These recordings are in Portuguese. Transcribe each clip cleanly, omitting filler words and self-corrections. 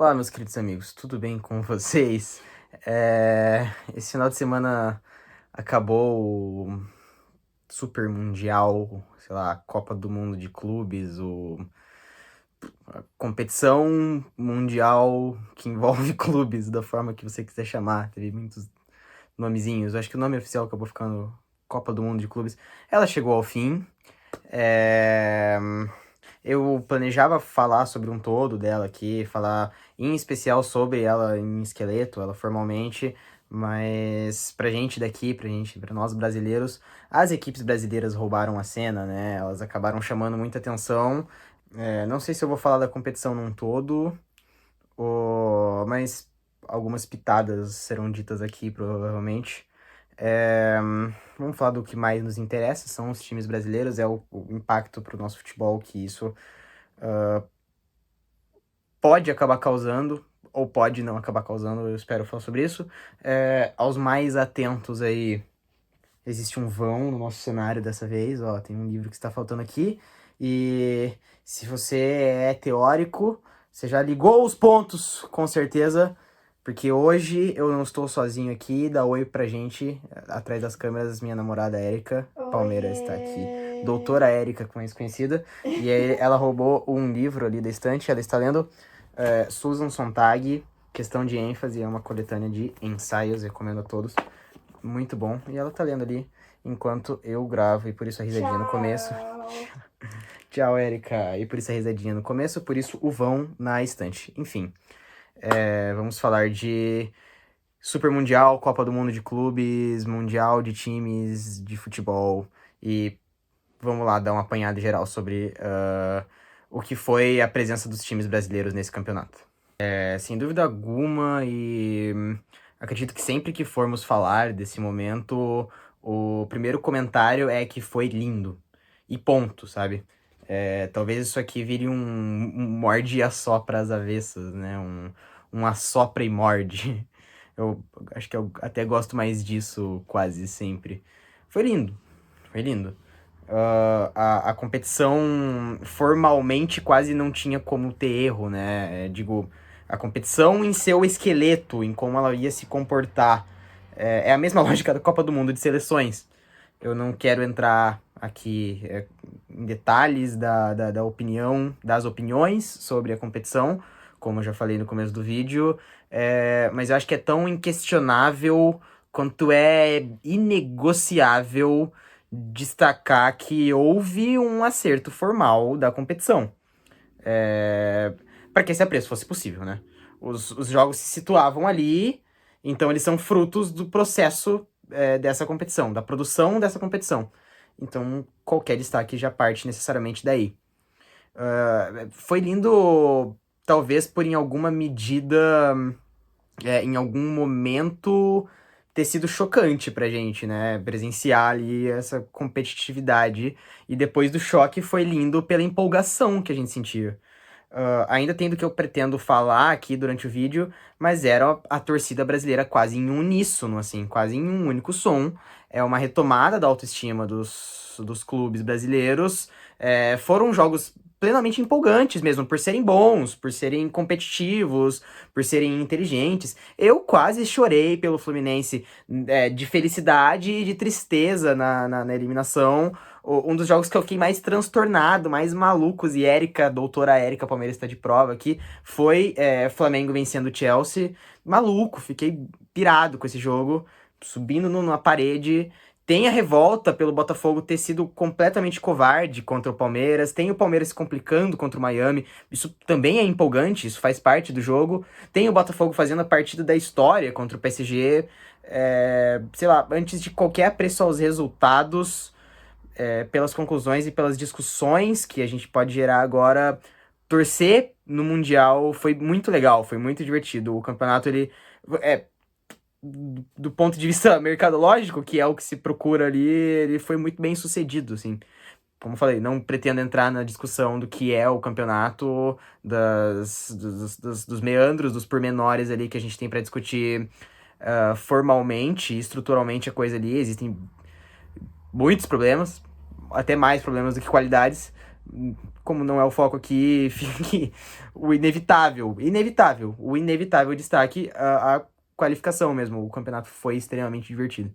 Olá, meus queridos amigos, tudo bem com vocês? Esse final de semana acabou o Super Mundial, sei lá, Copa do Mundo de Clubes, a competição mundial que envolve clubes, da forma que você quiser chamar. Teve muitos nomezinhos, eu acho que o nome oficial acabou ficando Copa do Mundo de Clubes. Ela chegou ao fim. É... Eu planejava falar sobre um todo dela aqui, falar em especial sobre ela em esqueleto, ela formalmente, mas pra gente daqui, pra nós brasileiros, as equipes brasileiras roubaram a cena, né? Elas acabaram chamando muita atenção. Não sei se eu vou falar da competição num todo, mas algumas pitadas serão ditas aqui, provavelmente. É, Vamos falar do que mais nos interessa, são os times brasileiros, é o impacto para o nosso futebol que isso pode acabar causando, ou pode não acabar causando, eu espero falar sobre isso. Aos mais atentos aí, existe um vão no nosso cenário dessa vez, ó, tem um livro que está faltando aqui, e se você é teórico, você já ligou os pontos, com certeza, porque hoje eu não estou sozinho aqui, dá oi pra gente, atrás das câmeras, minha namorada Érica Palmeira está aqui, doutora Érica, mais conhecida, e aí ela roubou um livro ali da estante, ela está lendo Susan Sontag, Questão de ênfase, é uma coletânea de ensaios, recomendo a todos, muito bom, e ela tá lendo ali enquanto eu gravo, e por isso a risadinha no começo. Tchau, Érica, e por isso a risadinha no começo, por isso o vão na estante. Enfim, vamos falar de Super Mundial, Copa do Mundo de Clubes, Mundial de Times de Futebol, e vamos lá dar uma apanhada geral sobre o que foi a presença dos times brasileiros nesse campeonato. Sem dúvida alguma, e acredito que sempre que formos falar desse momento, o primeiro comentário é que foi lindo. E ponto, sabe? Talvez isso aqui vire um morde e assopra às avessas, né? Um assopra e morde. Eu acho que eu até gosto mais disso quase sempre. Foi lindo, foi lindo. A competição formalmente quase não tinha como ter erro, né? Digo, a competição em seu esqueleto, em como ela ia se comportar. É a mesma lógica da Copa do Mundo de seleções. Eu não quero entrar aqui em detalhes da opinião, das opiniões sobre a competição, como eu já falei no começo do vídeo, mas eu acho que é tão inquestionável quanto é inegociável destacar que houve um acerto formal da competição. Para que esse apreço fosse possível, né? Os jogos se situavam ali, então eles são frutos do processo dessa competição, da produção dessa competição. Então, qualquer destaque já parte necessariamente daí. Foi lindo, talvez por em alguma medida, em algum momento, ter sido chocante pra gente, né? Presenciar ali essa competitividade. E depois do choque foi lindo pela empolgação que a gente sentia. Ainda tem do que eu pretendo falar aqui durante o vídeo, mas era a torcida brasileira quase em uníssono, assim, quase em um único som. É uma retomada da autoestima dos clubes brasileiros. Foram jogos plenamente empolgantes mesmo, por serem bons, por serem competitivos, por serem inteligentes. Eu quase chorei pelo Fluminense, de felicidade e de tristeza na eliminação. Um dos jogos que eu fiquei mais transtornado, mais malucos, e doutora Érica Palmeiras está de prova aqui, foi Flamengo vencendo o Chelsea. Maluco, fiquei pirado com esse jogo, subindo numa parede. Tem a revolta pelo Botafogo ter sido completamente covarde contra o Palmeiras. Tem o Palmeiras se complicando contra o Miami. Isso também é empolgante, isso faz parte do jogo. Tem o Botafogo fazendo a partida da história contra o PSG. Sei lá, antes de qualquer apreço aos resultados, pelas conclusões e pelas discussões que a gente pode gerar agora, torcer no Mundial foi muito legal, foi muito divertido. O campeonato, do ponto de vista mercadológico, que é o que se procura ali, ele foi muito bem sucedido, assim. Como eu falei, não pretendo entrar na discussão do que é o campeonato, dos meandros, dos pormenores ali que a gente tem para discutir formalmente, estruturalmente a coisa ali. Existem muitos problemas, até mais problemas do que qualidades, Como não é o foco aqui, fica aqui o inevitável destaque, a qualificação mesmo. O campeonato foi extremamente divertido.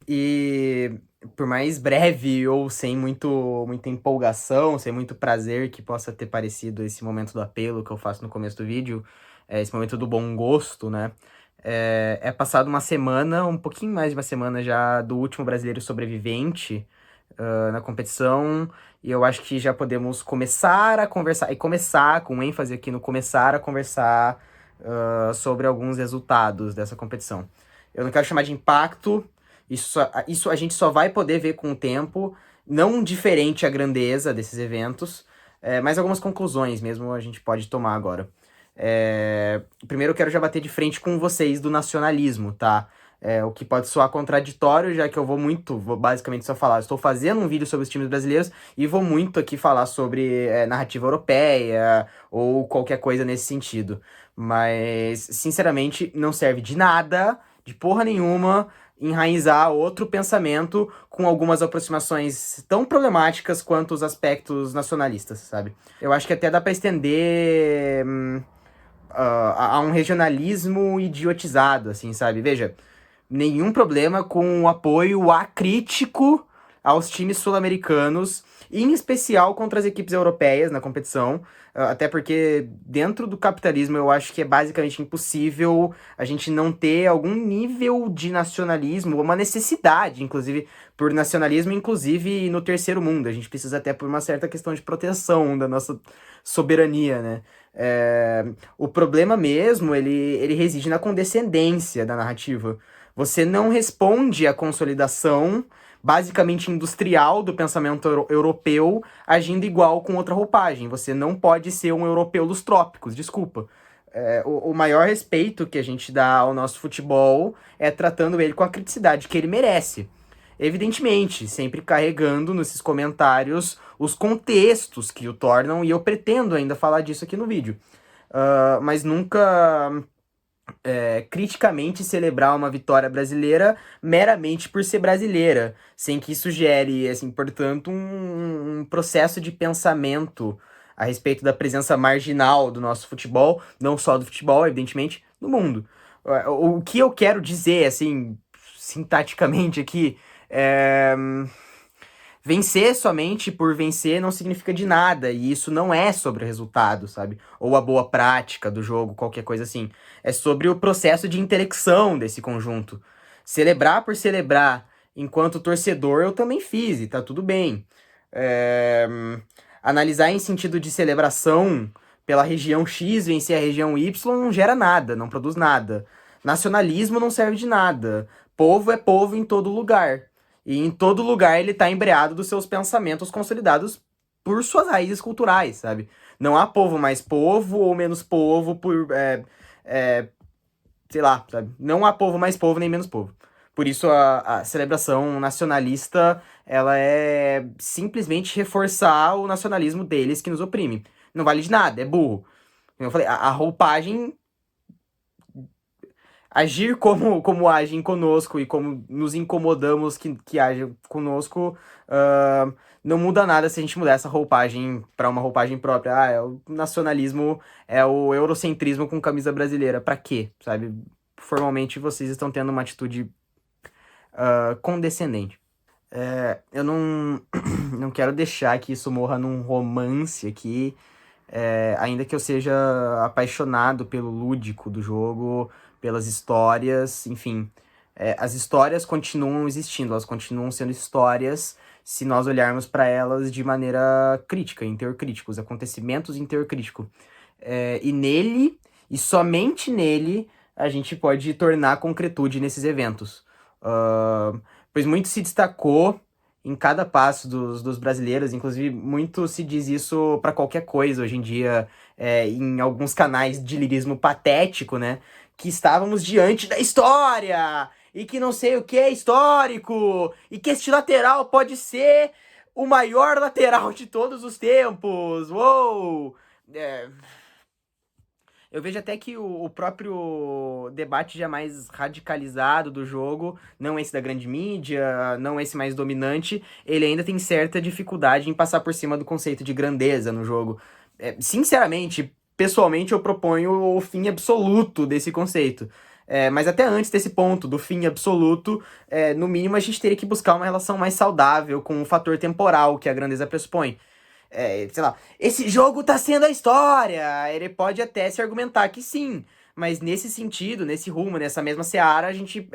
E por mais breve ou sem muita empolgação, sem muito prazer que possa ter parecido esse momento do apelo que eu faço no começo do vídeo, esse momento do bom gosto, né? É passado uma semana, um pouquinho mais de uma semana já do último brasileiro sobrevivente na competição, e eu acho que já podemos começar a conversar, e começar com ênfase aqui no começar a conversar sobre alguns resultados dessa competição. Eu não quero chamar de impacto, isso a gente só vai poder ver com o tempo, não diferente a grandeza desses eventos, mas algumas conclusões mesmo a gente pode tomar agora. Primeiro eu quero já bater de frente com vocês do nacionalismo, tá? O que pode soar contraditório, já que eu vou basicamente só falar, estou fazendo um vídeo sobre os times brasileiros e vou muito aqui falar sobre narrativa europeia ou qualquer coisa nesse sentido. Mas, sinceramente, não serve de nada, de porra nenhuma, enraizar outro pensamento com algumas aproximações tão problemáticas quanto os aspectos nacionalistas, sabe? Eu acho que até dá pra estender a um regionalismo idiotizado, assim, sabe? Veja, nenhum problema com o apoio acrítico aos times sul-americanos, em especial contra as equipes europeias na competição, até porque dentro do capitalismo eu acho que é basicamente impossível a gente não ter algum nível de nacionalismo, uma necessidade, inclusive, por nacionalismo, inclusive no terceiro mundo. A gente precisa até por uma certa questão de proteção da nossa soberania, né? O problema mesmo, ele reside na condescendência da narrativa. Você não responde à consolidação basicamente industrial do pensamento europeu agindo igual com outra roupagem. Você não pode ser um europeu dos trópicos, desculpa. O maior respeito que a gente dá ao nosso futebol é tratando ele com a criticidade que ele merece. Evidentemente, sempre carregando nesses comentários os contextos que o tornam, e eu pretendo ainda falar disso aqui no vídeo. Mas nunca criticamente celebrar uma vitória brasileira meramente por ser brasileira, sem que isso gere, assim, portanto, um processo de pensamento a respeito da presença marginal do nosso futebol, não só do futebol, evidentemente, no mundo. O que eu quero dizer, assim, sintaticamente aqui, é... vencer somente por vencer não significa de nada, e isso não é sobre o resultado, sabe? Ou a boa prática do jogo, qualquer coisa assim. É sobre o processo de intelecção desse conjunto. Celebrar por celebrar, enquanto torcedor, eu também fiz, e tá tudo bem. É... Analisar em sentido de celebração pela região X vencer a região Y não gera nada, não produz nada. Nacionalismo não serve de nada. Povo é povo em todo lugar. E em todo lugar ele tá embreado dos seus pensamentos consolidados por suas raízes culturais, sabe? Não há povo mais povo ou menos povo por. Sei lá, sabe? Não há povo mais povo nem menos povo. Por isso a celebração nacionalista, ela é simplesmente reforçar o nacionalismo deles que nos oprime. Não vale de nada, é burro. Como eu falei, a roupagem agir como agem conosco e como nos incomodamos que agem conosco, não muda nada se a gente mudar essa roupagem para uma roupagem própria. É o nacionalismo, é o eurocentrismo com camisa brasileira. Pra quê? Sabe? Formalmente vocês estão tendo uma atitude condescendente. Eu não quero deixar que isso morra num romance aqui. Ainda que eu seja apaixonado pelo lúdico do jogo, pelas histórias, enfim. As histórias continuam existindo, elas continuam sendo histórias se nós olharmos para elas de maneira crítica, em teor crítico, os acontecimentos em teor crítico. E nele, e somente nele, a gente pode tornar concretude nesses eventos. Pois muito se destacou em cada passo dos brasileiros, inclusive muito se diz isso para qualquer coisa hoje em dia, em alguns canais de lirismo patético, né? Que estávamos diante da história, e que não sei o que é histórico, e que este lateral pode ser o maior lateral de todos os tempos. Uou! Eu vejo até que o próprio debate já mais radicalizado do jogo, não esse da grande mídia, não esse mais dominante, ele ainda tem certa dificuldade em passar por cima do conceito de grandeza no jogo. Sinceramente, pessoalmente, eu proponho o fim absoluto desse conceito. Mas até antes desse ponto, do fim absoluto, no mínimo a gente teria que buscar uma relação mais saudável com o fator temporal que a grandeza pressupõe. Sei lá, esse jogo tá sendo a história. Ele pode até se argumentar que sim, mas nesse sentido, nesse rumo, nessa mesma seara, a gente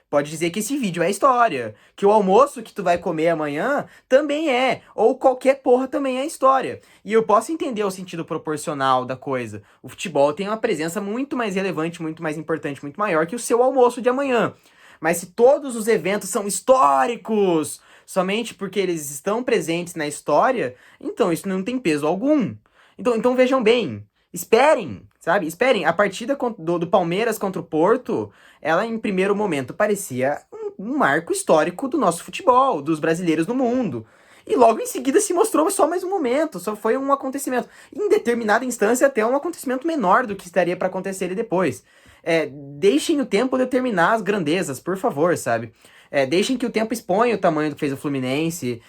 pode dizer que esse vídeo é a história. Que o almoço que tu vai comer amanhã também é. Ou qualquer porra também é história. E eu posso entender o sentido proporcional da coisa. O futebol tem uma presença muito mais relevante, muito mais importante, muito maior que o seu almoço de amanhã. Mas se todos os eventos são históricos, somente porque eles estão presentes na história, então isso não tem peso algum. Então vejam bem, esperem, sabe? Esperem. A partida do Palmeiras contra o Porto, ela em primeiro momento parecia um marco histórico do nosso futebol, dos brasileiros no mundo. E logo em seguida se mostrou só mais um momento, só foi um acontecimento. Em determinada instância, até um acontecimento menor do que estaria para acontecer ali depois. Deixem o tempo determinar as grandezas, por favor, sabe? Deixem que o tempo exponha o tamanho do que fez o Fluminense.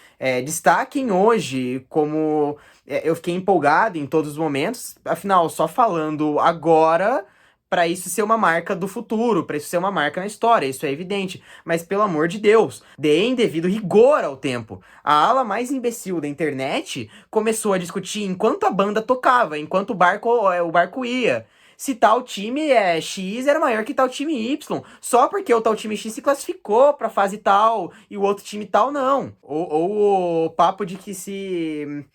Destaquem hoje como eu fiquei empolgado em todos os momentos. Afinal, só falando agora para isso ser uma marca do futuro, para isso ser uma marca na história, isso é evidente. Mas pelo amor de Deus, deem devido rigor ao tempo. A ala mais imbecil da internet começou a discutir enquanto a banda tocava, enquanto o barco ia. Se tal time X era maior que tal time Y, só porque o tal time X se classificou pra fase tal e o outro time tal não. Ou o papo de que se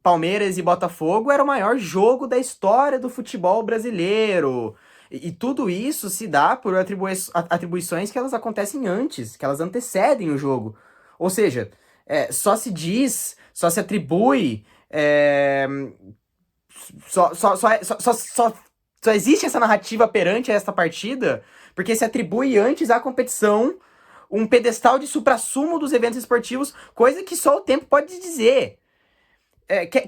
Palmeiras e Botafogo era o maior jogo da história do futebol brasileiro. E tudo isso se dá por atribuições que elas acontecem antes, que elas antecedem o jogo. Ou seja, só se diz, só se atribui só existe essa narrativa perante esta partida porque se atribui antes à competição um pedestal de suprassumo dos eventos esportivos, coisa que só o tempo pode dizer.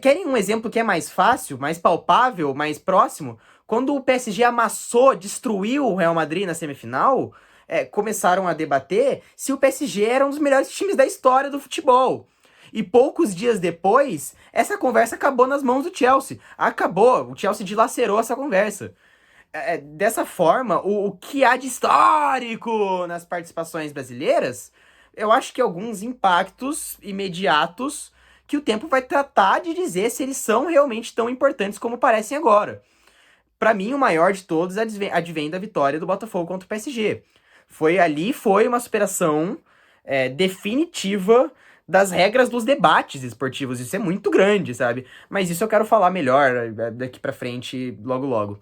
Querem um exemplo que é mais fácil, mais palpável, mais próximo? Quando o PSG amassou, destruiu o Real Madrid na semifinal, começaram a debater se o PSG era um dos melhores times da história do futebol. E poucos dias depois, essa conversa acabou nas mãos do Chelsea. Acabou, o Chelsea dilacerou essa conversa. Dessa forma, o que há de histórico nas participações brasileiras, eu acho que alguns impactos imediatos que o tempo vai tratar de dizer se eles são realmente tão importantes como parecem agora. Para mim, o maior de todos advém da vitória do Botafogo contra o PSG. Foi uma superação definitiva das regras dos debates esportivos. Isso é muito grande, sabe? Mas isso eu quero falar melhor daqui pra frente, logo logo.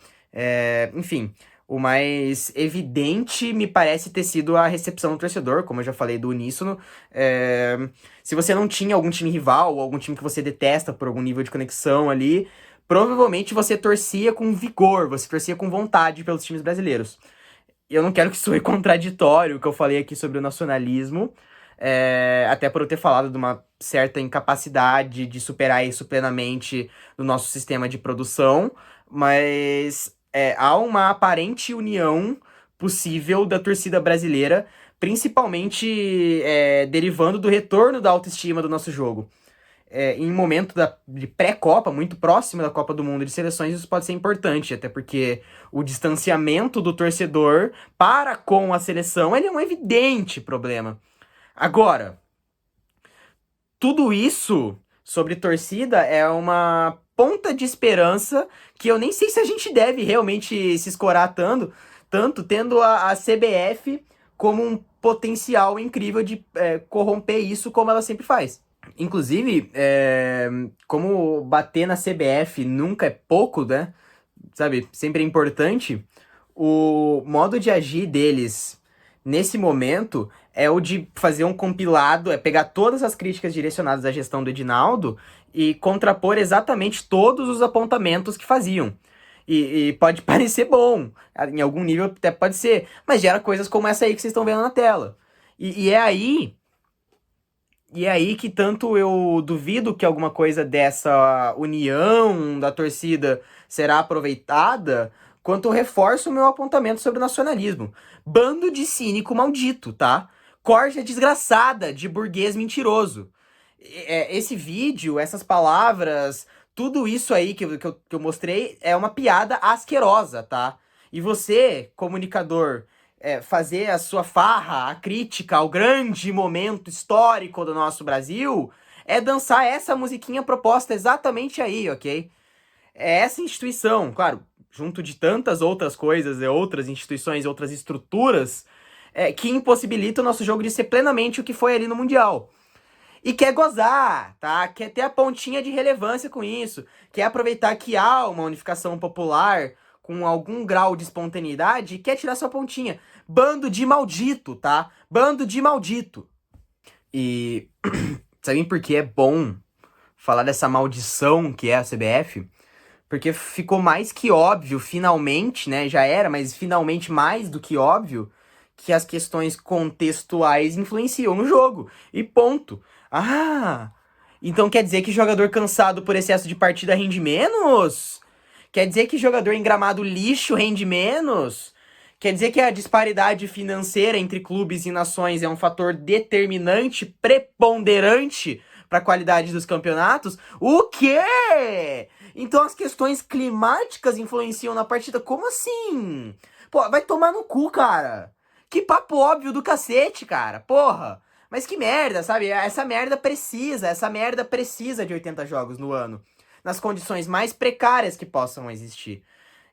Enfim, o mais evidente me parece ter sido a recepção do torcedor, como eu já falei, do uníssono. Se você não tinha algum time rival, ou algum time que você detesta por algum nível de conexão ali, provavelmente você torcia com vigor, você torcia com vontade pelos times brasileiros. Eu não quero que soe contraditório o que eu falei aqui sobre o nacionalismo, até por eu ter falado de uma certa incapacidade de superar isso plenamente no nosso sistema de produção, mas há uma aparente união possível da torcida brasileira, principalmente derivando do retorno da autoestima do nosso jogo. Em um momento de pré-Copa, muito próximo da Copa do Mundo de seleções, isso pode ser importante, até porque o distanciamento do torcedor para com a seleção ele é um evidente problema. Agora, tudo isso sobre torcida é uma ponta de esperança que eu nem sei se a gente deve realmente se escorar tanto tendo a CBF como um potencial incrível de corromper isso como ela sempre faz. Inclusive, como bater na CBF nunca é pouco, né? Sabe? Sempre é importante. O modo de agir deles nesse momento é o de fazer um compilado, pegar todas as críticas direcionadas à gestão do Edinaldo e contrapor exatamente todos os apontamentos que faziam. E pode parecer bom, em algum nível até pode ser, mas gera coisas como essa aí que vocês estão vendo na tela. E é aí E é aí que tanto eu duvido que alguma coisa dessa união da torcida será aproveitada, quanto eu reforço o meu apontamento sobre o nacionalismo. Bando de cínico maldito, tá? Corja desgraçada de burguês mentiroso. Esse vídeo, essas palavras, tudo isso aí que eu mostrei é uma piada asquerosa, tá? E você, comunicador, fazer a sua farra, a crítica ao grande momento histórico do nosso Brasil, é dançar essa musiquinha proposta exatamente aí, ok? É essa instituição, claro, junto de tantas outras coisas, outras instituições, outras estruturas, que impossibilita o nosso jogo de ser plenamente o que foi ali no Mundial. E quer gozar, tá? Quer ter a pontinha de relevância com isso. Quer aproveitar que há uma unificação popular com algum grau de espontaneidade e quer tirar sua pontinha. Bando de maldito, tá? Bando de maldito. E sabem por que é bom falar dessa maldição que é a CBF? Porque ficou mais que óbvio, finalmente, né? Já era, mas finalmente mais do que óbvio, que as questões contextuais influenciam no jogo. E ponto. Ah, então quer dizer que jogador cansado por excesso de partida rende menos? Quer dizer que jogador em gramado lixo rende menos? Quer dizer que a disparidade financeira entre clubes e nações é um fator determinante, preponderante para a qualidade dos campeonatos? O quê? Então as questões climáticas influenciam na partida? Como assim? Pô, vai tomar no cu, cara. Que papo óbvio do cacete, cara. Porra. Mas que merda, sabe? Essa merda precisa de 80 jogos no ano. Nas condições mais precárias que possam existir.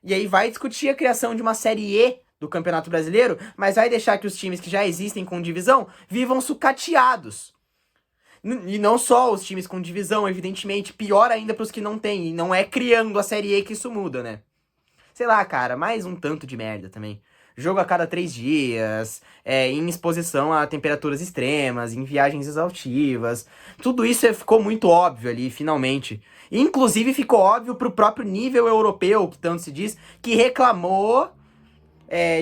E aí vai discutir a criação de uma Série E do Campeonato Brasileiro, mas vai deixar que os times que já existem com divisão vivam sucateados. E não só os times com divisão, evidentemente, pior ainda pros que não têm. E não é criando a Série E que isso muda, né? Sei lá, cara, mais um tanto de merda também. Jogo a cada 3 dias, em exposição a temperaturas extremas, em viagens exaustivas. Tudo isso ficou muito óbvio ali, finalmente. Inclusive ficou óbvio pro próprio nível europeu, que tanto se diz, que reclamou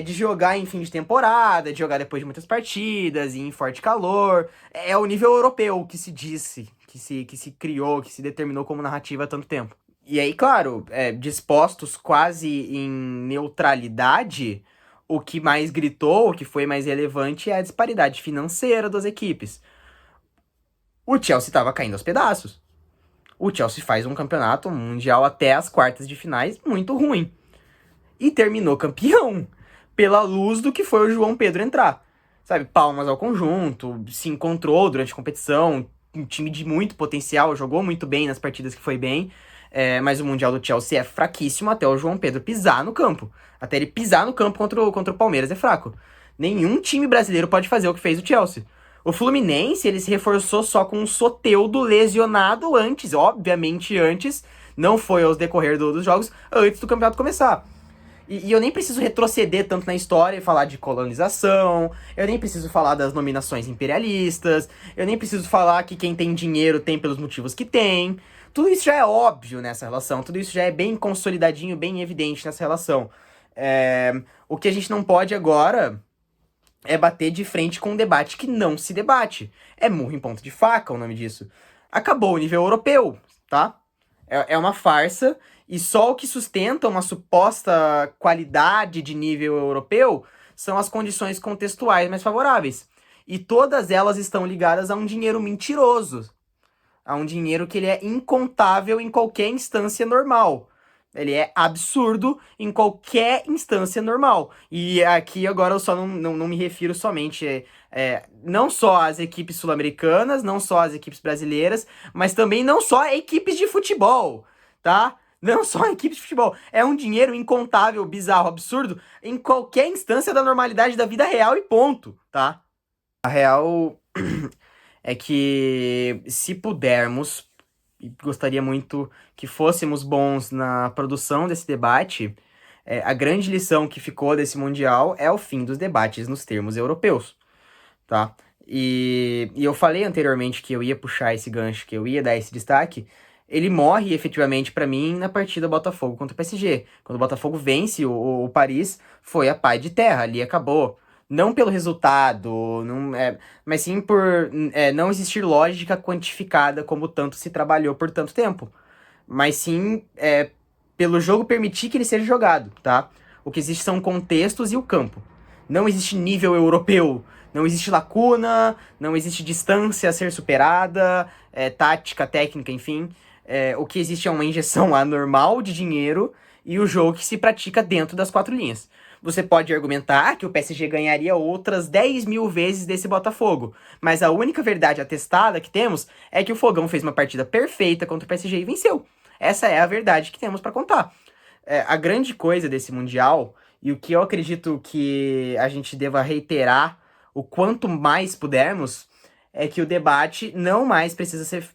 de jogar em fim de temporada, de jogar depois de muitas partidas, em forte calor. É o nível europeu que se disse, que se criou, que se determinou como narrativa há tanto tempo. E aí, claro, dispostos quase em neutralidade, o que mais gritou, o que foi mais relevante é a disparidade financeira das equipes. O Chelsea estava caindo aos pedaços. O Chelsea faz um campeonato mundial até as quartas de finais muito ruim. E terminou campeão pela luz do que foi o João Pedro entrar. Sabe, palmas ao conjunto, se encontrou durante a competição, um time de muito potencial, jogou muito bem nas partidas que foi bem. Mas o Mundial do Chelsea é fraquíssimo até o João Pedro pisar no campo. Até ele pisar no campo contra o Palmeiras é fraco. Nenhum time brasileiro pode fazer o que fez o Chelsea. O Fluminense, ele se reforçou só com um Soteldo lesionado antes, obviamente antes, não foi aos decorrer dos jogos, antes do campeonato começar. E eu nem preciso retroceder tanto na história e falar de colonização, eu nem preciso falar das nominações imperialistas, eu nem preciso falar que quem tem dinheiro tem pelos motivos que tem. Tudo isso já é óbvio nessa relação, tudo isso já é bem consolidadinho, bem evidente nessa relação. O que a gente não pode agora é bater de frente com um debate que não se debate. É murro em ponta de faca o nome disso. Acabou o nível europeu, tá? É uma farsa, e só o que sustenta uma suposta qualidade de nível europeu são as condições contextuais mais favoráveis. E todas elas estão ligadas a um dinheiro mentiroso, a um dinheiro que ele é incontável em qualquer instância normal. Ele é absurdo em qualquer instância normal. E aqui agora eu só não me refiro somente não só às equipes sul-americanas, não só às equipes brasileiras, mas também não só a equipes de futebol, tá? Não só a equipes de futebol. É um dinheiro incontável, bizarro, absurdo em qualquer instância da normalidade da vida real e ponto, tá? A real é que se pudermos, e gostaria muito que fôssemos bons na produção desse debate, a grande lição que ficou desse Mundial é o fim dos debates nos termos europeus, tá? E eu falei anteriormente que eu ia puxar esse gancho, que eu ia dar esse destaque. Ele morre efetivamente pra mim na partida Botafogo contra o PSG. Quando o Botafogo vence o Paris, foi a pá de terra, ali acabou. Não pelo resultado, não, mas sim por não existir lógica quantificada como tanto se trabalhou por tanto tempo. Mas sim pelo jogo permitir que ele seja jogado, tá? O que existe são contextos e o campo. Não existe nível europeu, não existe lacuna, não existe distância a ser superada, tática, técnica, enfim. O que existe é uma injeção anormal de dinheiro e o jogo que se pratica dentro das quatro linhas. Você pode argumentar que o PSG ganharia outras 10 mil vezes desse Botafogo, mas a única verdade atestada que temos é que o Fogão fez uma partida perfeita contra o PSG e venceu. Essa é a verdade que temos pra contar. A grande coisa desse Mundial, e o que eu acredito que a gente deva reiterar o quanto mais pudermos, é que o debate não mais precisa ser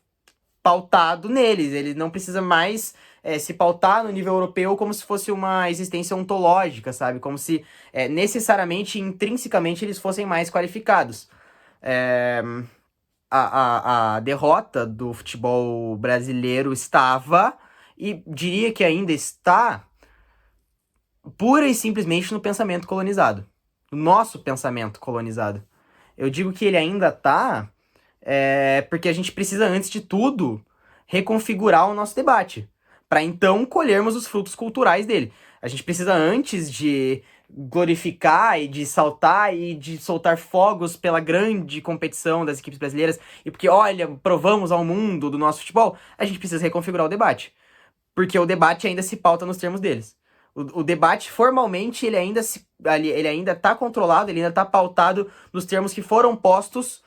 pautado neles. Ele não precisa mais se pautar no nível europeu como se fosse uma existência ontológica, sabe? Como se necessariamente, intrinsecamente, eles fossem mais qualificados. É, a derrota do futebol brasileiro estava, e diria que ainda está, pura e simplesmente no pensamento colonizado. No nosso pensamento colonizado. Eu digo que ele ainda tá porque a gente precisa, antes de tudo, reconfigurar o nosso debate, para então colhermos os frutos culturais dele. A gente precisa, antes de glorificar e de saltar e de soltar fogos pela grande competição das equipes brasileiras, e porque, olha, provamos ao mundo do nosso futebol, a gente precisa reconfigurar o debate. Porque o debate ainda se pauta nos termos deles. O debate, formalmente, ele ainda tá controlado, ele ainda tá pautado nos termos que foram postos,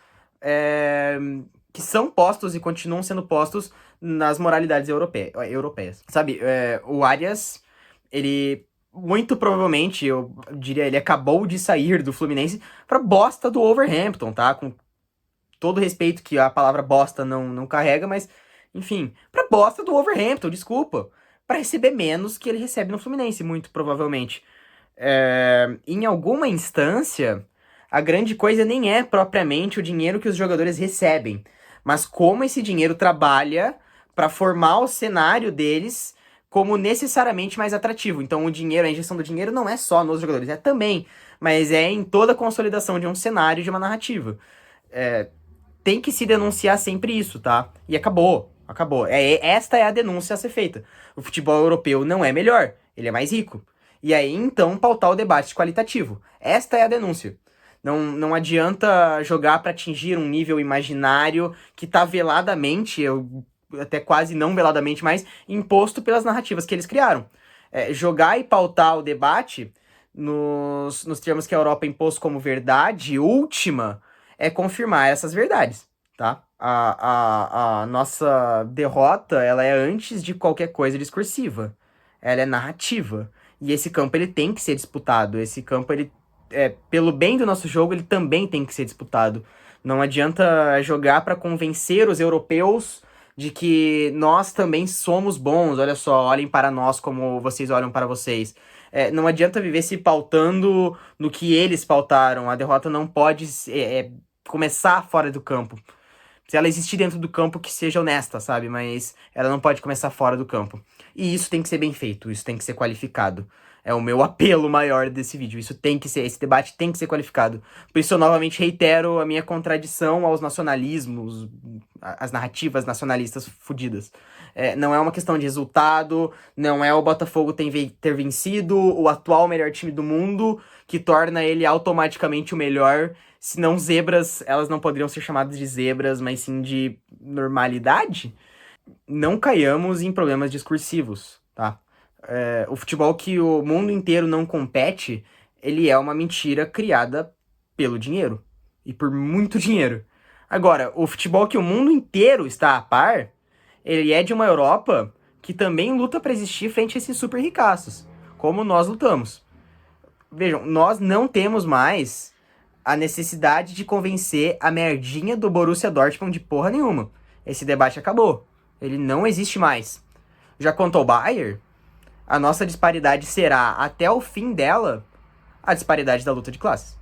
que são postos e continuam sendo postos nas moralidades europeias. Sabe, o Arias, ele muito provavelmente, eu diria, ele acabou de sair do Fluminense pra bosta do Wolverhampton, tá? Com todo respeito que a palavra bosta não carrega, mas, enfim, pra bosta do Wolverhampton, desculpa. Pra receber menos que ele recebe no Fluminense, muito provavelmente. Em alguma instância, a grande coisa nem é propriamente o dinheiro que os jogadores recebem, mas como esse dinheiro trabalha pra formar o cenário deles como necessariamente mais atrativo. Então, o dinheiro, a injeção do dinheiro não é só nos jogadores, é também, mas é em toda a consolidação de um cenário, de uma narrativa. Tem que se denunciar sempre isso, tá? E acabou. Acabou. Esta é a denúncia a ser feita. O futebol europeu não é melhor, ele é mais rico. E aí, então, pautar o debate qualitativo. Esta é a denúncia. Não adianta jogar para atingir um nível imaginário que tá veladamente, até quase não veladamente mais, imposto pelas narrativas que eles criaram. Jogar e pautar o debate nos termos que a Europa impôs como verdade última é confirmar essas verdades, tá? A nossa derrota, ela é antes de qualquer coisa discursiva. Ela é narrativa. E esse campo, ele tem que ser disputado. Esse campo, ele, pelo bem do nosso jogo, ele também tem que ser disputado. Não adianta jogar para convencer os europeus de que nós também somos bons. Olha só, olhem para nós como vocês olham para vocês. Não adianta viver se pautando no que eles pautaram. A derrota não pode começar fora do campo. Se ela existir dentro do campo, que seja honesta, sabe? Mas ela não pode começar fora do campo. E isso tem que ser bem feito, isso tem que ser qualificado. É o meu apelo maior desse vídeo. Isso tem que ser, esse debate tem que ser qualificado. Por isso eu novamente reitero a minha contradição aos nacionalismos, às narrativas nacionalistas fudidas. Não é uma questão de resultado, não é o Botafogo ter vencido o atual melhor time do mundo, que torna ele automaticamente o melhor. Se não zebras, elas não poderiam ser chamadas de zebras, mas sim de normalidade. Não caiamos em problemas discursivos, tá? O futebol que o mundo inteiro não compete, ele é uma mentira criada pelo dinheiro. E por muito dinheiro. Agora, o futebol que o mundo inteiro está a par, ele é de uma Europa que também luta para existir frente a esses super ricaços, como nós lutamos. Vejam, nós não temos mais a necessidade de convencer a merdinha do Borussia Dortmund de porra nenhuma. Esse debate acabou. Ele não existe mais. Já quanto ao Bayern, a nossa disparidade será, até o fim dela, a disparidade da luta de classes.